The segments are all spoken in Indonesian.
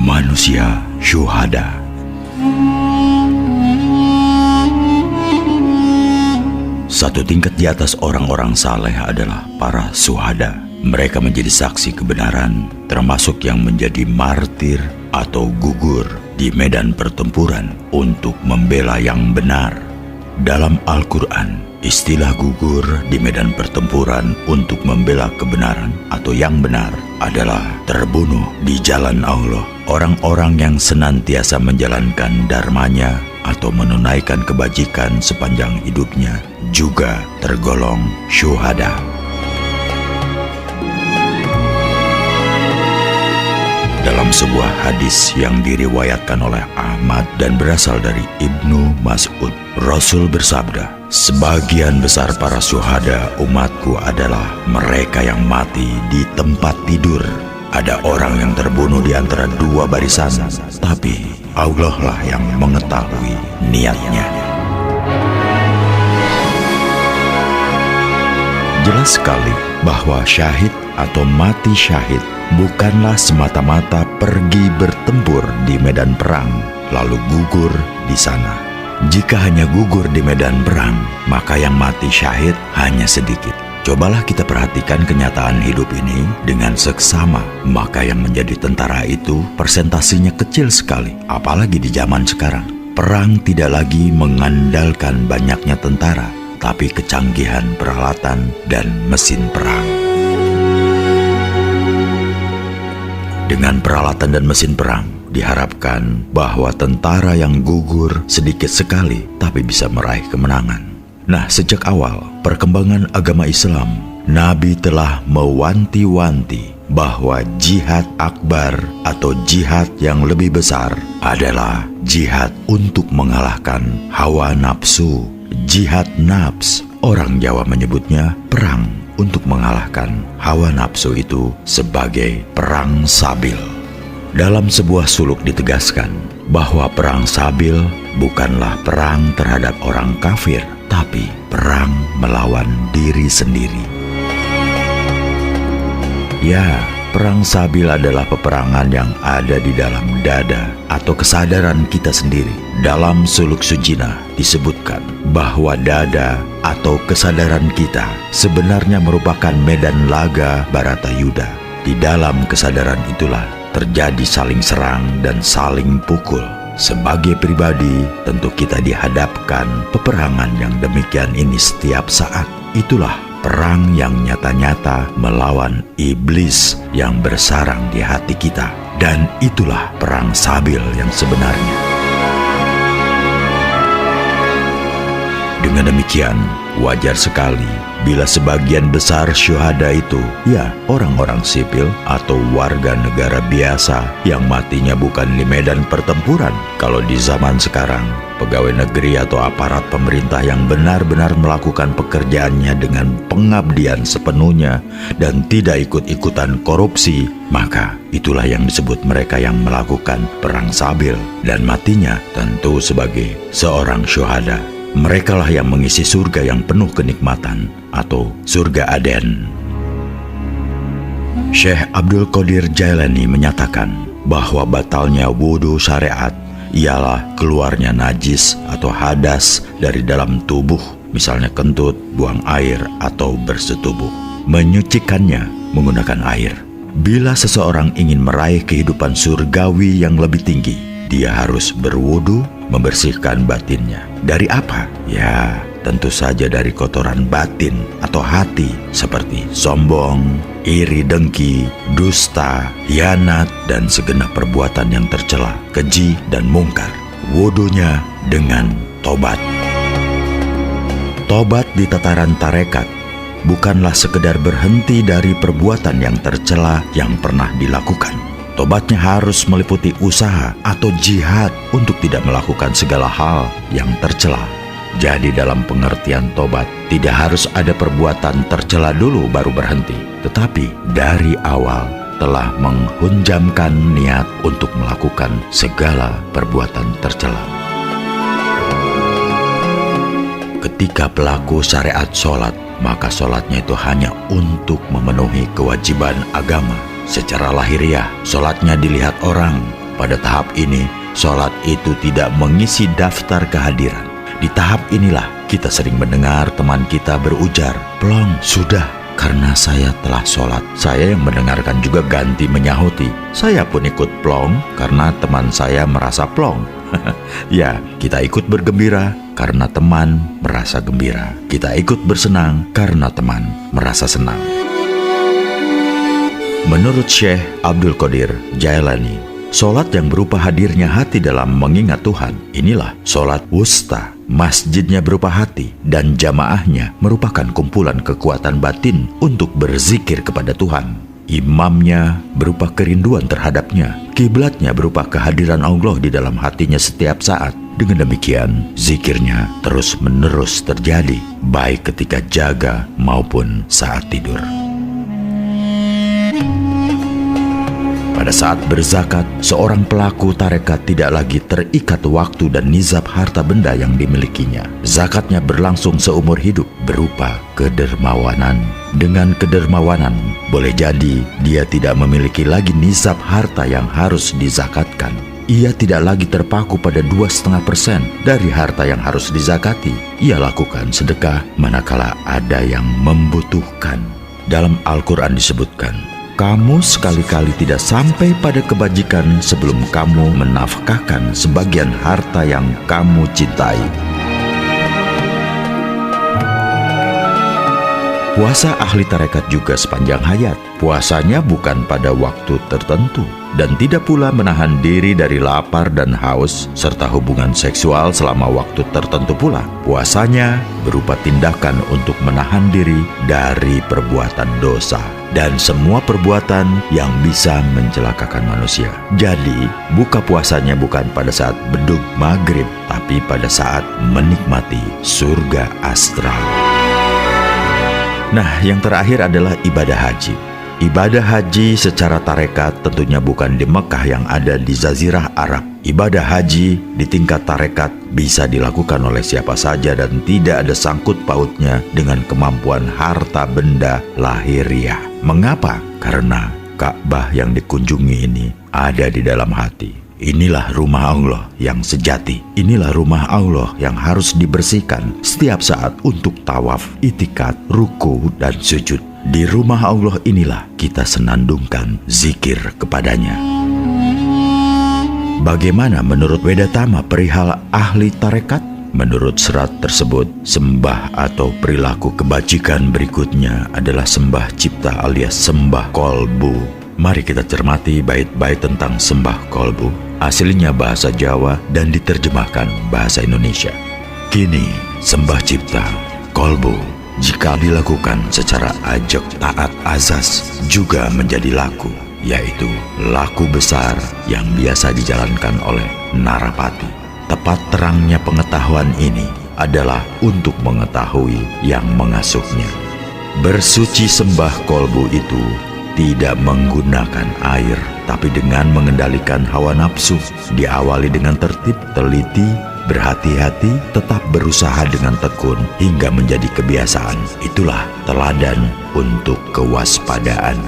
manusia syuhada. Satu tingkat di atas orang-orang saleh adalah para syuhada. Mereka menjadi saksi kebenaran, termasuk yang menjadi martir atau gugur di medan pertempuran untuk membela yang benar. Dalam Al-Quran, istilah gugur di medan pertempuran untuk membela kebenaran atau yang benar adalah terbunuh di jalan Allah. Orang-orang yang senantiasa menjalankan dharmanya atau menunaikan kebajikan sepanjang hidupnya juga tergolong syuhada. Dalam sebuah hadis yang diriwayatkan oleh Ahmad dan berasal dari Ibnu Mas'ud, Rasul bersabda, "Sebagian besar para syuhada umatku adalah mereka yang mati di tempat tidur. Ada orang yang terbunuh di antara dua barisan, tapi Allah lah yang mengetahui niatnya." Jelas sekali bahwa syahid atau mati syahid bukanlah semata-mata pergi bertempur di medan perang lalu gugur di sana. Jika hanya gugur di medan perang, maka yang mati syahid hanya sedikit. Cobalah kita perhatikan kenyataan hidup ini dengan seksama, maka yang menjadi tentara itu persentasinya kecil sekali, apalagi di zaman sekarang. Perang tidak lagi mengandalkan banyaknya tentara, tapi kecanggihan peralatan dan mesin perang. Dengan peralatan dan mesin perang, diharapkan bahwa tentara yang gugur sedikit sekali tapi bisa meraih kemenangan. Nah, sejak awal perkembangan agama Islam, Nabi telah mewanti-wanti bahwa jihad akbar atau jihad yang lebih besar adalah jihad untuk mengalahkan hawa nafsu. Jihad nafs, orang Jawa menyebutnya perang untuk mengalahkan hawa nafsu itu sebagai perang sabil. Dalam sebuah suluk ditegaskan bahwa perang sabil bukanlah perang terhadap orang kafir, tapi perang melawan diri sendiri. Ya, perang sabil adalah peperangan yang ada di dalam dada atau kesadaran kita sendiri. Dalam suluk sujina disebutkan bahwa dada atau kesadaran kita sebenarnya merupakan medan laga Baratayuda. Di dalam kesadaran itulah terjadi saling serang dan saling pukul. Sebagai pribadi, tentu kita dihadapkan peperangan yang demikian ini setiap saat. Itulah perang yang nyata-nyata melawan iblis yang bersarang di hati kita. Dan itulah perang sabil yang sebenarnya. Dengan demikian, wajar sekali bila sebagian besar syuhada itu, ya orang-orang sipil atau warga negara biasa yang matinya bukan di medan pertempuran. Kalau di zaman sekarang, pegawai negeri atau aparat pemerintah yang benar-benar melakukan pekerjaannya dengan pengabdian sepenuhnya dan tidak ikut-ikutan korupsi, maka itulah yang disebut mereka yang melakukan perang sabil dan matinya tentu sebagai seorang syuhada. Merekalah yang mengisi surga yang penuh kenikmatan atau surga Aden. Syekh Abdul Qadir Jailani menyatakan bahwa batalnya wudhu syariat ialah keluarnya najis atau hadas dari dalam tubuh, misalnya kentut, buang air, atau bersetubuh. Menyucikannya menggunakan air. Bila seseorang ingin meraih kehidupan surgawi yang lebih tinggi, dia harus berwudu, membersihkan batinnya. Dari apa? Ya, tentu saja dari kotoran batin atau hati seperti sombong, iri dengki, dusta, hianat, dan segenap perbuatan yang tercela, keji, dan mungkar. Wudunya dengan tobat. Tobat di tataran tarekat bukanlah sekedar berhenti dari perbuatan yang tercela yang pernah dilakukan. Tobatnya harus meliputi usaha atau jihad untuk tidak melakukan segala hal yang tercela. Jadi dalam pengertian tobat, tidak harus ada perbuatan tercela dulu baru berhenti, tetapi dari awal telah menghunjamkan niat untuk melakukan segala perbuatan tercela. Ketika pelaku syariat sholat, maka sholatnya itu hanya untuk memenuhi kewajiban agama. Secara lahiriah, sholatnya dilihat orang Pada tahap ini, sholat itu tidak mengisi daftar kehadiran. Di tahap inilah kita sering mendengar teman kita berujar, "Plong, sudah, karena saya telah sholat." Saya yang mendengarkan juga ganti menyahuti, "Saya pun ikut plong karena teman saya merasa plong." Ya, kita ikut bergembira karena teman merasa gembira. Kita ikut bersenang karena teman merasa senang. Menurut Syekh Abdul Qadir Jailani, sholat yang berupa hadirnya hati dalam mengingat Tuhan, inilah sholat wusta. Masjidnya berupa hati dan jamaahnya merupakan kumpulan kekuatan batin untuk berzikir kepada Tuhan. Imamnya berupa kerinduan terhadapnya, kiblatnya berupa kehadiran Allah di dalam hatinya setiap saat. Dengan demikian, zikirnya terus-menerus terjadi, baik ketika jaga maupun saat tidur. Pada saat berzakat, seorang pelaku tarekat tidak lagi terikat waktu dan nizab harta benda yang dimilikinya. Zakatnya berlangsung seumur hidup berupa kedermawanan. Dengan kedermawanan, boleh jadi dia tidak memiliki lagi nizab harta yang harus dizakatkan. Ia tidak lagi terpaku pada 2,5% dari harta yang harus dizakati. Ia lakukan sedekah manakala ada yang membutuhkan. Dalam Al-Quran disebutkan, "Kamu sekali-kali tidak sampai pada kebajikan sebelum kamu menafkahkan sebagian harta yang kamu cintai." Puasa ahli tarekat juga sepanjang hayat. Puasanya bukan pada waktu tertentu dan tidak pula menahan diri dari lapar dan haus serta hubungan seksual selama waktu tertentu pula. Puasanya berupa tindakan untuk menahan diri dari perbuatan dosa dan semua perbuatan yang bisa mencelakakan manusia. Jadi, buka puasanya bukan pada saat beduk maghrib, tapi pada saat menikmati surga astral. Nah, yang terakhir adalah ibadah haji. Ibadah haji secara tarekat tentunya bukan di Mekah yang ada di Jazirah Arab. Ibadah haji di tingkat tarekat bisa dilakukan oleh siapa saja dan tidak ada sangkut pautnya dengan kemampuan harta benda lahiriah. Mengapa? Karena Ka'bah yang dikunjungi ini ada di dalam hati. Inilah rumah Allah yang sejati. Inilah rumah Allah yang harus dibersihkan setiap saat untuk tawaf, itikad, ruku, dan sujud. Di rumah Allah inilah kita senandungkan zikir kepadanya. Bagaimana menurut Wedatama perihal ahli tarekat? Menurut serat tersebut, sembah atau perilaku kebajikan berikutnya adalah sembah cipta alias sembah kolbu. Mari kita cermati bait-bait tentang sembah kolbu. Aslinya bahasa Jawa dan diterjemahkan bahasa Indonesia. Kini, sembah cipta, kolbu, jika dilakukan secara ajak taat azas juga menjadi laku, yaitu laku besar yang biasa dijalankan oleh Narapati. Tepat terangnya pengetahuan ini adalah untuk mengetahui yang mengasuhnya. Bersuci sembah kolbu itu tidak menggunakan air, tapi dengan mengendalikan hawa nafsu, diawali dengan tertib, teliti, berhati-hati, tetap berusaha dengan tekun hingga menjadi kebiasaan. Itulah teladan untuk kewaspadaan.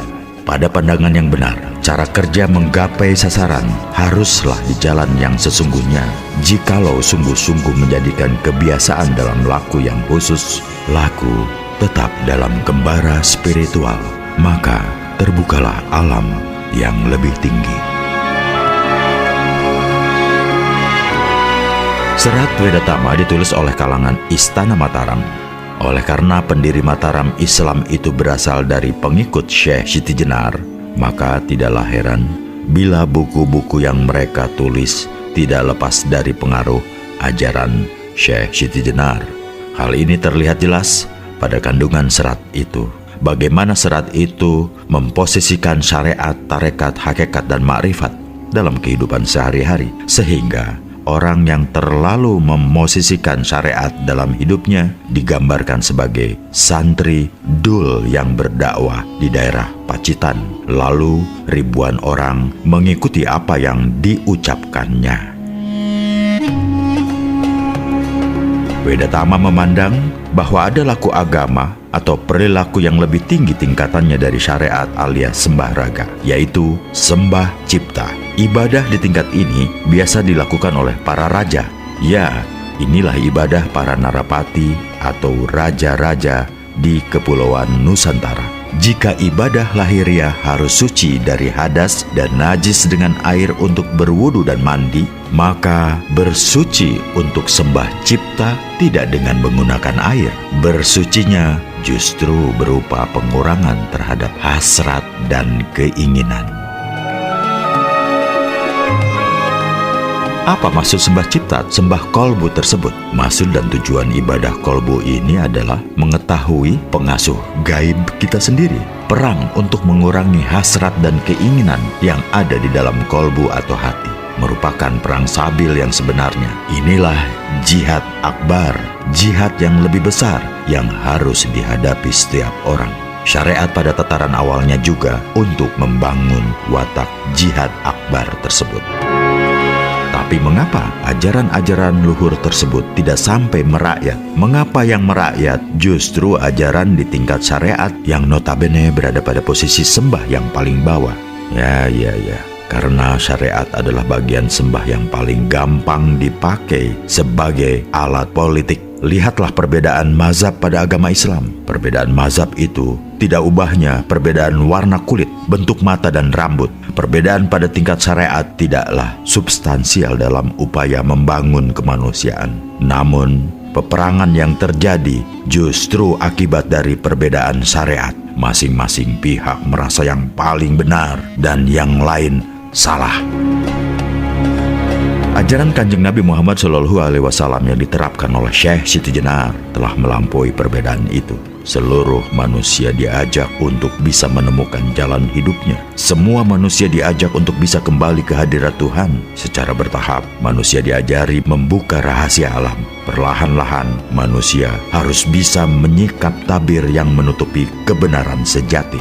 Pada pandangan yang benar, cara kerja menggapai sasaran haruslah di jalan yang sesungguhnya. Jikalau sungguh-sungguh menjadikan kebiasaan dalam laku yang khusus, laku tetap dalam gembara spiritual, maka terbukalah alam yang lebih tinggi. Serat Wedatama ditulis oleh kalangan Istana Mataram. Oleh karena pendiri Mataram Islam itu berasal dari pengikut Syekh Siti Jenar, maka tidaklah heran bila buku-buku yang mereka tulis tidak lepas dari pengaruh ajaran Syekh Siti Jenar. Hal ini terlihat jelas pada kandungan serat itu. Bagaimana serat itu memposisikan syariat, tarekat, hakikat, dan makrifat dalam kehidupan sehari-hari, sehingga orang yang terlalu memosisikan syariat dalam hidupnya digambarkan sebagai santri dul yang berdakwah di daerah Pacitan, lalu ribuan orang mengikuti apa yang diucapkannya. Wedhatama memandang bahwa ada laku agama atau perilaku yang lebih tinggi tingkatannya dari syariat alias sembah raga, yaitu sembah cipta. Ibadah di tingkat ini biasa dilakukan oleh para raja. Ya, inilah ibadah para narapati atau raja-raja di Kepulauan Nusantara. Jika ibadah lahiriah harus suci dari hadas dan najis dengan air untuk berwudu dan mandi, maka bersuci untuk sembah cipta tidak dengan menggunakan air. Bersucinya justru berupa pengurangan terhadap hasrat dan keinginan. Apa maksud sembah cipta, sembah kolbu tersebut? Maksud dan tujuan ibadah kolbu ini adalah mengetahui pengasuh gaib kita sendiri. Perang untuk mengurangi hasrat dan keinginan yang ada di dalam kolbu atau hati. Merupakan perang sabil yang sebenarnya. Inilah jihad akbar, jihad yang lebih besar yang harus dihadapi setiap orang. Syariat pada tataran awalnya juga untuk membangun watak jihad akbar tersebut. Tapi mengapa ajaran-ajaran luhur tersebut tidak sampai merakyat? Mengapa yang merakyat justru ajaran di tingkat syariat yang notabene berada pada posisi sembah yang paling bawah? Ya. Karena syariat adalah bagian sembah yang paling gampang dipakai sebagai alat politik. Lihatlah perbedaan mazhab pada agama Islam. Perbedaan mazhab itu tidak ubahnya perbedaan warna kulit, bentuk mata dan rambut. Perbedaan pada tingkat syariat tidaklah substansial dalam upaya membangun kemanusiaan. Namun, peperangan yang terjadi justru akibat dari perbedaan syariat. Masing-masing pihak merasa yang paling benar dan yang lain salah. Ajaran Kanjeng Nabi Muhammad SAW yang diterapkan oleh Syekh Siti Jenar telah melampaui perbedaan itu. Seluruh manusia diajak untuk bisa menemukan jalan hidupnya. Semua manusia diajak untuk bisa kembali ke hadirat Tuhan. Secara bertahap, manusia diajari membuka rahasia alam. Perlahan-lahan, manusia harus bisa menyikap tabir yang menutupi kebenaran sejati.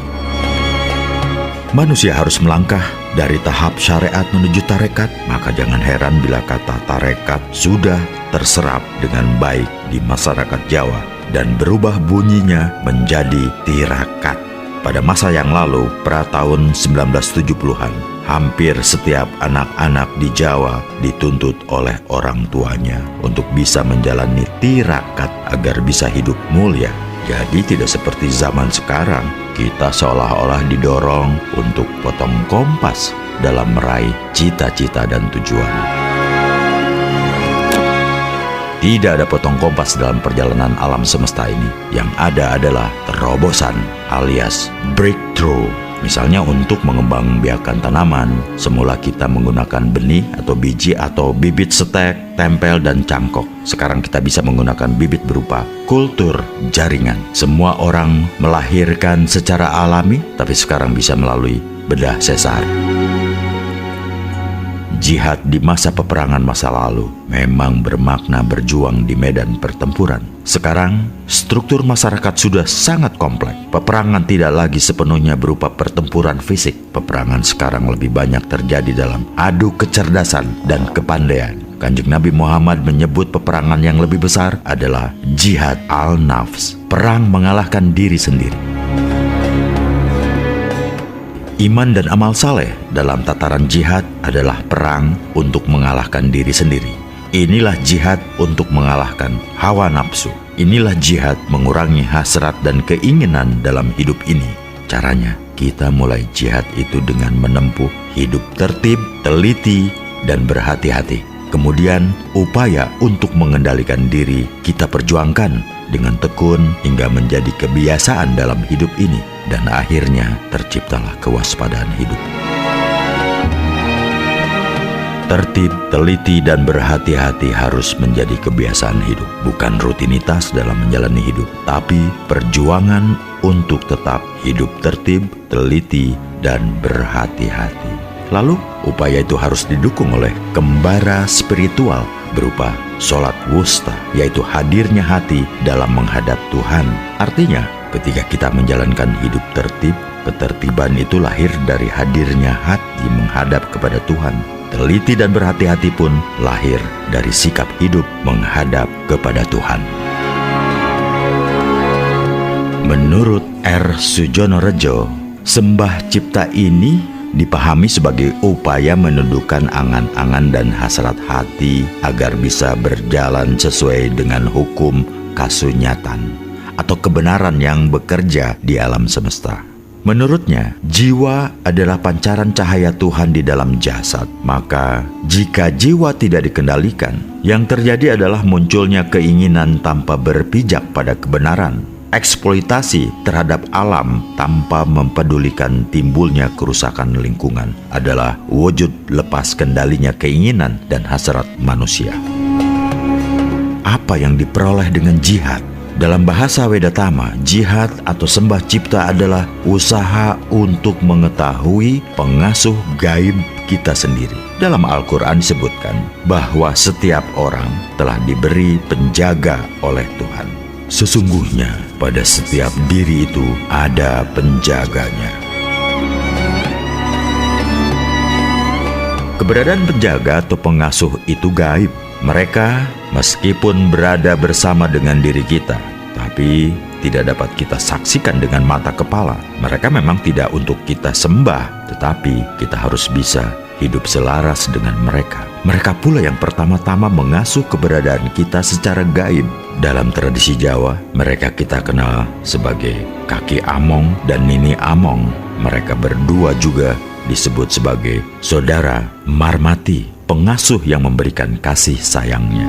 Manusia harus melangkah dari tahap syariat menuju tarekat, maka jangan heran bila kata tarekat sudah terserap dengan baik di masyarakat Jawa dan berubah bunyinya menjadi tirakat. Pada masa yang lalu, pra tahun 1970-an, hampir setiap anak-anak di Jawa dituntut oleh orang tuanya untuk bisa menjalani tirakat agar bisa hidup mulia. Jadi tidak seperti zaman sekarang, kita seolah-olah didorong untuk potong kompas dalam meraih cita-cita dan tujuan. Tidak ada potong kompas dalam perjalanan alam semesta ini. Yang ada adalah terobosan alias breakthrough. Misalnya untuk mengembangbiakan tanaman, semula kita menggunakan benih atau biji atau bibit setek, tempel, dan cangkok. Sekarang kita bisa menggunakan bibit berupa kultur jaringan. Semua orang melahirkan secara alami, tapi sekarang bisa melalui bedah sesar. Jihad di masa peperangan masa lalu memang bermakna berjuang di medan pertempuran. Sekarang, struktur masyarakat sudah sangat kompleks. Peperangan tidak lagi sepenuhnya berupa pertempuran fisik. Peperangan sekarang lebih banyak terjadi dalam adu kecerdasan dan kepandaian. Kanjeng Nabi Muhammad menyebut peperangan yang lebih besar adalah jihad al-nafs, perang mengalahkan diri sendiri. Iman dan amal saleh dalam tataran jihad adalah perang untuk mengalahkan diri sendiri. Inilah jihad untuk mengalahkan hawa nafsu. Inilah jihad mengurangi hasrat dan keinginan dalam hidup ini. Caranya, kita mulai jihad itu dengan menempuh hidup tertib, teliti, dan berhati-hati. Kemudian, upaya untuk mengendalikan diri kita perjuangkan dengan tekun hingga menjadi kebiasaan dalam hidup ini. Dan akhirnya terciptalah kewaspadaan hidup. Tertib, teliti, dan berhati-hati harus menjadi kebiasaan hidup. Bukan rutinitas dalam menjalani hidup, tapi perjuangan untuk tetap hidup tertib, teliti, dan berhati-hati. Lalu, upaya itu harus didukung oleh kembara spiritual berupa sholat wusta, yaitu hadirnya hati dalam menghadap Tuhan. Artinya, ketika kita menjalankan hidup tertib, ketertiban itu lahir dari hadirnya hati menghadap kepada Tuhan. teliti dan berhati-hati pun lahir dari sikap hidup menghadap kepada Tuhan. Menurut R. Sujono Rejo, sembah cipta ini dipahami sebagai upaya menundukkan angan-angan dan hasrat hati agar bisa berjalan sesuai dengan hukum kasunyatan atau kebenaran yang bekerja di alam semesta. Menurutnya, jiwa adalah pancaran cahaya Tuhan di dalam jasad. Maka, jika jiwa tidak dikendalikan, yang terjadi adalah munculnya keinginan tanpa berpijak pada kebenaran, eksploitasi terhadap alam tanpa mempedulikan timbulnya kerusakan lingkungan adalah wujud lepas kendalinya keinginan dan hasrat manusia. Apa yang diperoleh dengan jihad? Dalam bahasa Wedatama, jihad atau sembah cipta adalah usaha untuk mengetahui pengasuh gaib kita sendiri. Dalam Al-Quran disebutkan bahwa setiap orang telah diberi penjaga oleh Tuhan. Sesungguhnya pada setiap diri itu ada penjaganya. Keberadaan penjaga atau pengasuh itu gaib. Mereka meskipun berada bersama dengan diri kita, tapi tidak dapat kita saksikan dengan mata kepala. Mereka memang tidak untuk kita sembah, tetapi kita harus bisa hidup selaras dengan mereka. Mereka pula yang pertama-tama mengasuh keberadaan kita secara gaib. Dalam tradisi Jawa, mereka kita kenal sebagai Kaki Among dan Nini Among. Mereka berdua juga disebut sebagai saudara Marmati, pengasuh yang memberikan kasih sayangnya.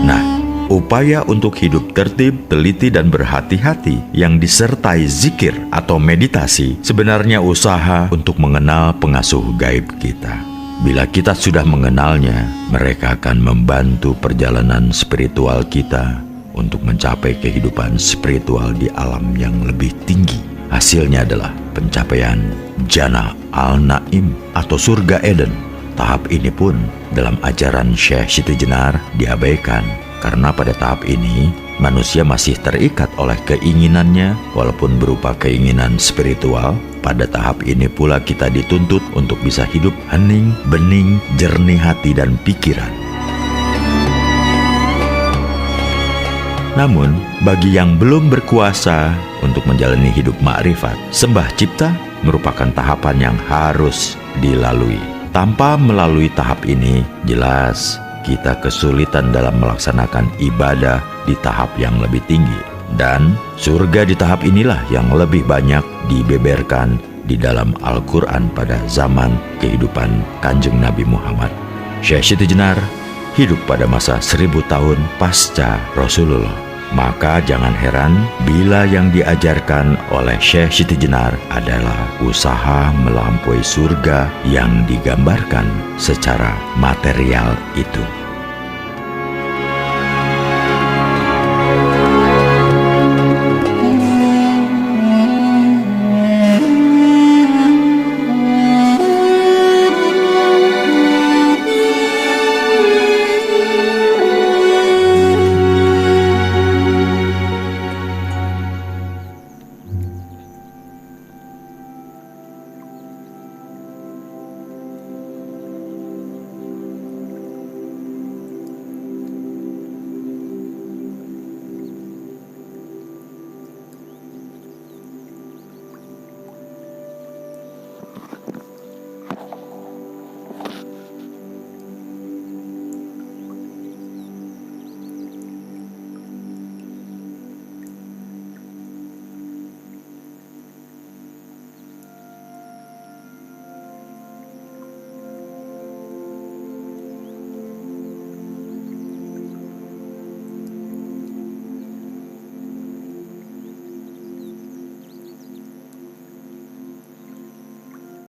Nah, upaya untuk hidup tertib, teliti, dan berhati-hati yang disertai zikir atau meditasi sebenarnya usaha untuk mengenal pengasuh gaib kita. Bila kita sudah mengenalnya, mereka akan membantu perjalanan spiritual kita untuk mencapai kehidupan spiritual di alam yang lebih tinggi. Hasilnya adalah pencapaian Jannah Al-Naim atau surga Eden. Tahap ini pun dalam ajaran Syekh Siti Jenar diabaikan karena pada tahap ini manusia masih terikat oleh keinginannya walaupun berupa keinginan spiritual. Pada tahap ini pula kita dituntut untuk bisa hidup hening, bening, jernih hati dan pikiran. Namun, bagi yang belum berkuasa untuk menjalani hidup makrifat, sembah cipta merupakan tahapan yang harus dilalui. Tanpa melalui tahap ini, jelas kita kesulitan dalam melaksanakan ibadah di tahap yang lebih tinggi. Dan surga di tahap inilah yang lebih banyak dibeberkan di dalam Al-Quran pada zaman kehidupan Kanjeng Nabi Muhammad. Syekh Siti Jenar hidup pada masa 1000 tahun pasca Rasulullah. Maka jangan heran bila yang diajarkan oleh Syekh Siti Jenar adalah usaha melampaui surga yang digambarkan secara material itu.